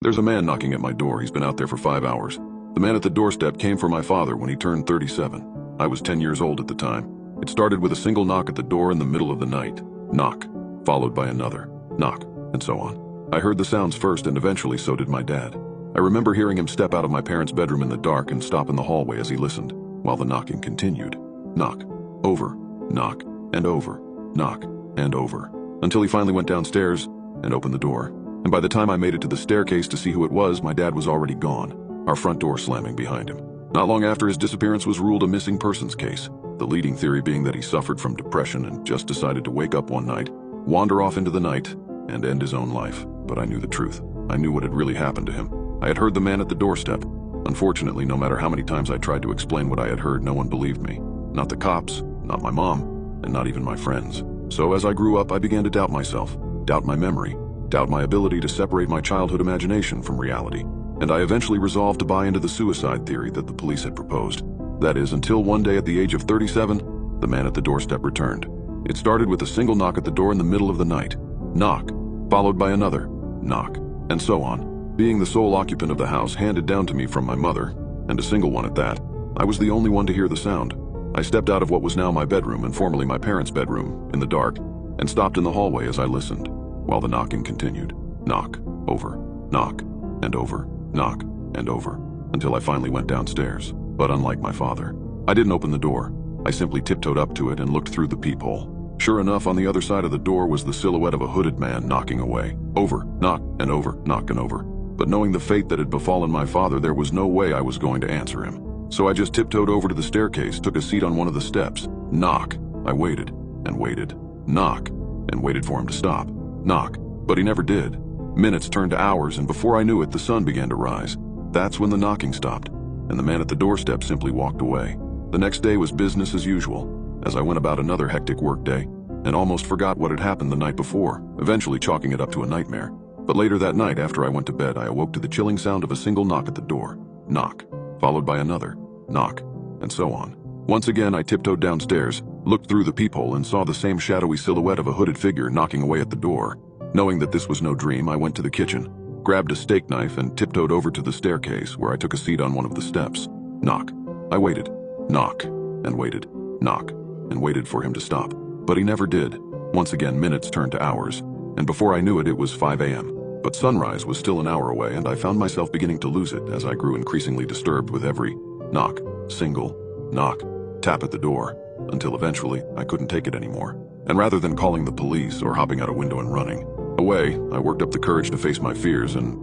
There's a man knocking at my door. He's been out there for 5 hours. The man at the doorstep came for my father when he turned 37. I was 10 years old at the time. It started with a single knock at the door in the middle of the night. Knock, followed by another. Knock, and so on. I heard the sounds first, and eventually so did my dad. I remember hearing him step out of my parents' bedroom in the dark and stop in the hallway as he listened, while the knocking continued. Knock, over, knock, and over, knock, and over, until he finally went downstairs and opened the door. And by the time I made it to the staircase to see who it was, my dad was already gone, our front door slamming behind him. Not long after, his disappearance was ruled a missing persons case, the leading theory being that he suffered from depression and just decided to wake up one night, wander off into the night, and end his own life. But I knew the truth. I knew what had really happened to him. I had heard the man at the doorstep. Unfortunately, no matter how many times I tried to explain what I had heard, no one believed me. Not the cops, not my mom, and not even my friends. So as I grew up, I began to doubt myself, doubt my memory, doubt my ability to separate my childhood imagination from reality. And I eventually resolved to buy into the suicide theory that the police had proposed. That is, until one day at the age of 37, the man at the doorstep returned. It started with a single knock at the door in the middle of the night. Knock, followed by another. Knock, and so on. Being the sole occupant of the house handed down to me from my mother, and a single one at that, I was the only one to hear the sound. I stepped out of what was now my bedroom and formerly my parents' bedroom, in the dark, and stopped in the hallway as I listened, while the knocking continued. Knock, over, knock, and over, knock, and over, until I finally went downstairs. But unlike my father, I didn't open the door. I simply tiptoed up to it and looked through the peephole. Sure enough, on the other side of the door was the silhouette of a hooded man knocking away. Over, knock, and over, knock, and over. But knowing the fate that had befallen my father, there was no way I was going to answer him. So I just tiptoed over to the staircase, took a seat on one of the steps. Knock. I waited, and waited. Knock, and waited for him to stop. Knock, but he never did. Minutes turned to hours, and before I knew it, the sun began to rise. That's when the knocking stopped, and the man at the doorstep simply walked away. The next day was business as usual, as I went about another hectic workday, and almost forgot what had happened the night before, eventually chalking it up to a nightmare. But later that night, after I went to bed, I awoke to the chilling sound of a single knock at the door. Knock, followed by another. Knock, and so on. Once again, I tiptoed downstairs, looked through the peephole, and saw the same shadowy silhouette of a hooded figure knocking away at the door. Knowing that this was no dream, I went to the kitchen, grabbed a steak knife, and tiptoed over to the staircase, where I took a seat on one of the steps. Knock. I waited. Knock, and waited. Knock, and waited for him to stop. But he never did. Once again, minutes turned to hours, and before I knew it, it was 5 a.m. But sunrise was still an hour away, and I found myself beginning to lose it as I grew increasingly disturbed with every knock, single, knock, tap at the door, until eventually I couldn't take it anymore. And rather than calling the police or hopping out a window and running away, I worked up the courage to face my fears and